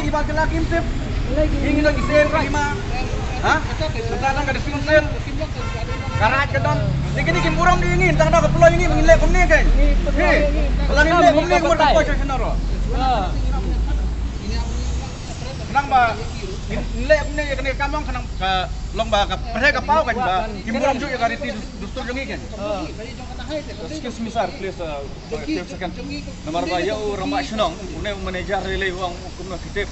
bakal lagi tip. Ingin lagi sel lima. Hah? Sekarang kada singon sel. Karat kadon. Dikini kim buram di ini, tang dah kepulau ini mengilek kumne kan. Hei, kalau ngilek kumne kumur kapoi sa senaro. Nang ba ngilek kumne ya kene kamong kanang ka long ba ka perhe ka pau kan ba. Kim buram ju ya kariti dustur jongi kan. Excuse me sir, please 5 second. Nomor ba ya ramba shnong, une manager relay uang kumna kitip.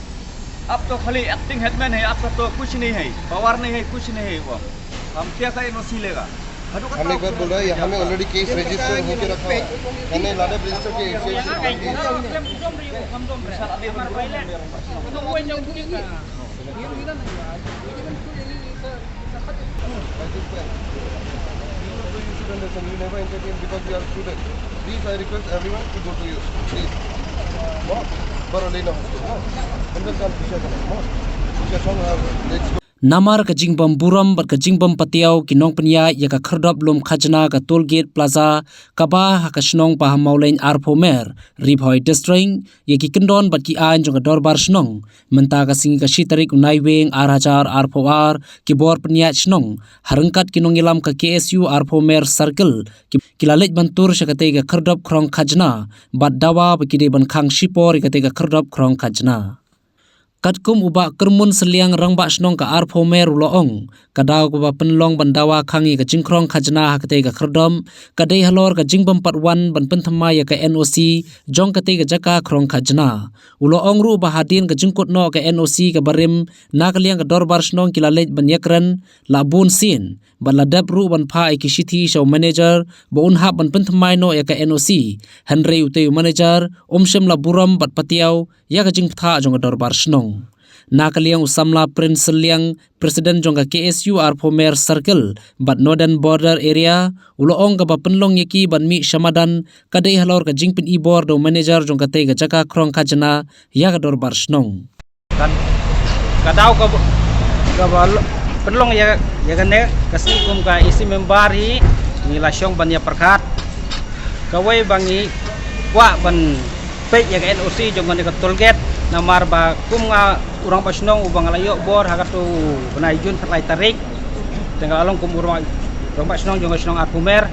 अब तो खाली acting headman है, आपका तो कुछ नहीं है, पावर नहीं है, कुछ नहीं है वो। हम क्या का एनओसी लेगा? हमने एक बार बोल रहा है यहाँ में ऑलरेडी केस रजिस्टर होकर रखा है। मैंने लाडा रजिस्टर के You never entertain because you are a student. Please, I request everyone to go to you. Please. Baru lena hospital. Under some pressure kena. Pressure song let's go. Namar ka jingbam buram bat ka jingbam patiaw kinong panya ya ka khardap lom khajna ka toll gate plaza kaba ha ka snong pa hamaulen arpomer ribhoi district ya ki kendon bat ki an jong ka dorbar snong menta ka singi ka shitarik unai weng arhajar arpoar ki bor panya snong harangkat kinong ilam ka KSU arpomer circle ki lalet bantur sakate ka khardap khrong khajna bat dawa bakide ban khang shipor ka te ka khardap khrong khajna Katkum uba kermun seliang rangba snong ka arpomer uloong kadaw ko ba penlong bandawa khangi ka jingkrong khajna hakate ka khrdom kadai halor ka jingbam patwan ban penthama ya ka NOC jong kate ka jaka krong khajna uloong ru ba hadin ka jingkot no ka NOC ka barim nakaliang ka dorbar snong kilalet ban yakran labun sin baladap ru ban pha ki shithi show manager ba unha ban penthmai no ya ka NOC Henry ute manager omshem la buram bat patiaw ya ka jingptha jong ka dorbar snong Nakaliang usamla Prince Liang Presiden jongga KSU Arpomer Circle bat Northern Border Area uloong ka penlong yaki ban mi Shamadan kadai halor ka jingpin ibor do manager jongga te ka jaka krong kajana ya ka dorbar snong kan kadaw ka penlong ya kane kasni kum ka isi member hi nila syong ban ya perkat kawai bangi wa ban pe ya ka NOC jongga ka tollgate namar ba kum nga urang pasnong ubang alayo bor hakatu benai jun terlai tarik tengah along kum urang pasnong jong pasnong arpumer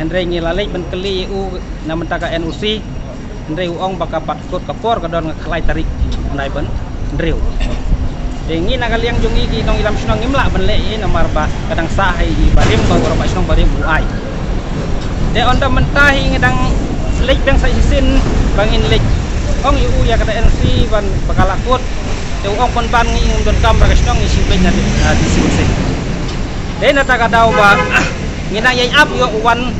Henry ngilalek ben keli u namentaka NOC Henry uong baka patkot kapor kadon ngalai tarik benai ben Henry dengi nakaliang jongi ki nong ilam snong imla ben le namar ba kadang sah hai barim ba urang pasnong barim uai de onda mentahi ngedang lek bang sa isin bangin lek ong yu ya kata NC ban bakalakut te ong pon ban ngi don kam ra kasnong isi ben na di sini de na ta daw ba ngina yai up yo wan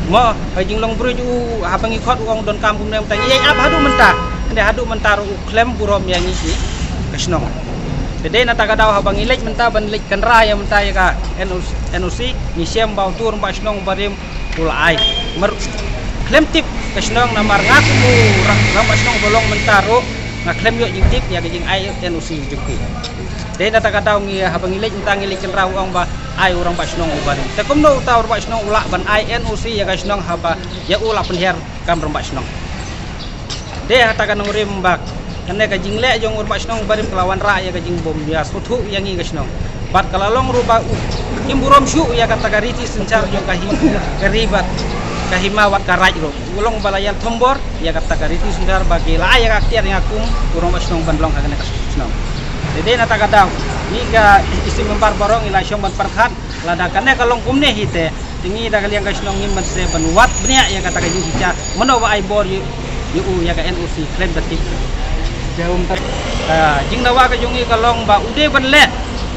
mo hajing long bru ju ha bangi khot ong don kam kum nem ta yai up hadu mentar ande hadu mentar u klem burom yang isi kasnong de na ta daw ha bangi lek mentar ban lek kan ra ya mentar ya ka NOC ni sem bau tur ba kasnong barim ulai mer klem tip kasnong namar ngaku rang pasnong bolong mentaro ngaklem yo jing tip ya jing ai NOC jukki de na takadaw ngi habang ilik entang ilik raw ang ba ai urang pasnong uban te kumno taw pasnong ula ban ai NOC ya kasnong haba ya ula penher kam rang pasnong de hatakan ngurim bak kane ka jing le jong ur pasnong barim kelawan ra ya jing bom ya sutu yang ngi kasnong bat kalalong ruba imburom syu ya kata gariti sencar jong kahi keribat kahimawat karai ro ulong balayan tombor ya kata kariti sundar bagi layak aktiar yang akum urang pasnong bandlong hagane kasnong dede nata kadang ni ga isi membar borong ila syong ban perkhat ladakane kalong kumne hite tingi da kaliang kasnong ngim se banwat bnya ya kata ka hica menowa ai bor yu ya ka NOC klaim batik jawum tat jing nawa ka jungi kalong ba ude ban le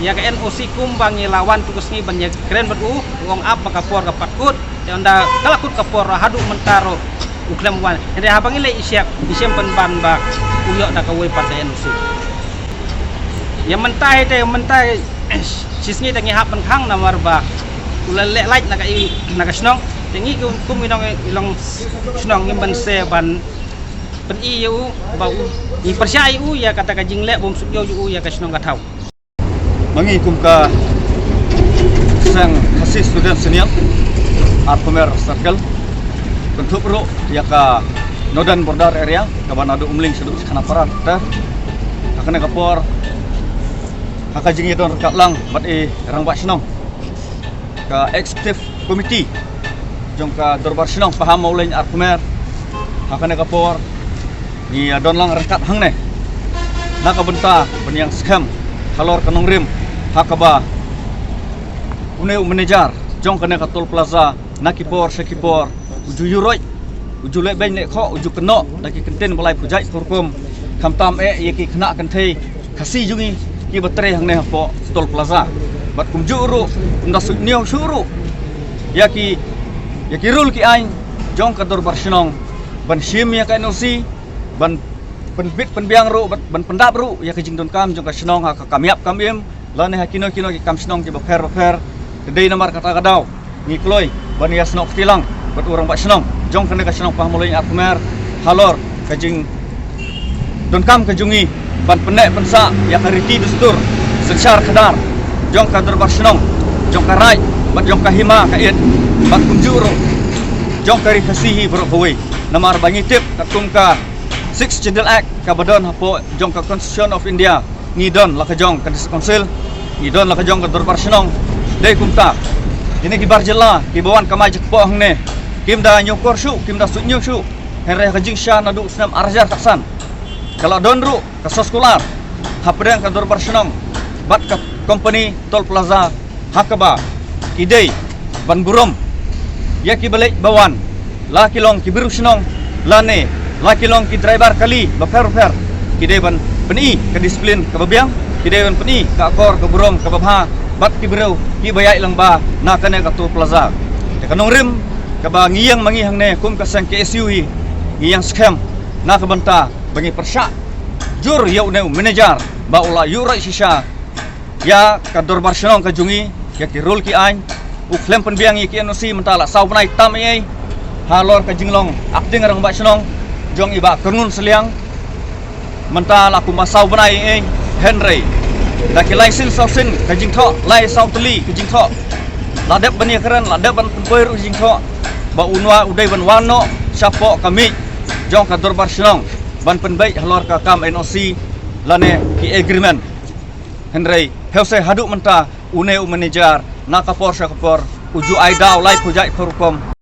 ya ka NOC kum bangi lawan tugas ni ban ya kren bat uong ap ka por ka patkut anda kalakut kapor hadu mentaro uklem wan ende habang ile isyap penban ba uyo da kawai pada NOC ya mentai te mentai sisngi tangi hapan khang namar ba ulale lait naga snong tingi kum ilong snong ngimban se ban pen iu ba i persyai u ya kata ka jingle bom sukyo u ya ka snong ka thau mangi kum ka sang hasil student senior Arpomer Circle bentuk ro ya ka Northern Border Area ka banado umling seduk kana parat ta hakana kapor haka jingi don kat lang bat rang ba snong ka executive committee jong ka dorbar snong paham maulain arkumer hakana kapor ni don lang rangkat hang ne nakabenta penyang scam kalor kanong rim hakaba uneu manager jong kana katol plaza nakipor sekipor uju yuroi uju le ben ne kho uju keno lagi kenten balai pujai kurkum kamtam yeki kena kentei kasi jungi ki batre hang ne po tol plaza bat kum juru nda su niau shuru yaki rul ki ain jong ka dor barsinong ban shim ya ka nosi ban penbit penbiang ru ban pendap ru ya ka jing don kam jong ka snong ha ka kamiap kamim lane ha kino ki kam snong ki bafer tedei namar kata kadau ni kloi ban ya snok tilang bat urang ba snong jong kana ka snong pahmulai akmer halor ka jing don kam ke jungi ban penek pensa ya kariti dustur secara kadar jong ka dorbar snong jong ka rai bat jong ka hima ka it bat kunjuro jong ka rikasihi bro boy namar bangi tip katum ka 6 General Act ka badon hapo jong ka Constitution of India ngidon la ka jong ka council ngidon la ka jong ka dorbar snong dei kumta ini kibar jela kibawan kamai jekpo hangne kim da nyokor shu kim da sunyo shu henre ka jing sha nadu snam arjar taksan kalau donru ke sekolah hapedang ke dorbar senong bat ke company tol plaza hakaba kidei ban burom ya ki balik bawan laki long ki biru senong lane laki long ki driver kali bafer kidei ban peni ke disiplin ke babiang kidei ban peni ke akor ke burom ke babha bat ki biru ki bayai lang ba na kane ke tol plaza ke kanong rim ke ba ngiyang mangi hang ne kum ka sang ke SUI ngiyang scam na ke banta bagi persyak jur ya uneu manager ba ula yurai sisa ya kador barsenong ka jungi ya ki rul ki ain uklem penbiang ki anosi mentala sau benai tam ai halor ka jinglong akding rang ba senong jong iba kernun seliang mentala aku masau benai ai henry laki license sausin ka jingtho lai sau teli ka jingtho ladap bani keren ladap ban pemper jingtho ba unwa udai ban wano siapo kami jong kador barsenong ban penbaik halor ka kam NOC lane ki agreement henry helse haduk menta uneu manager nakapor sakapor uju aidau lai pujai korukom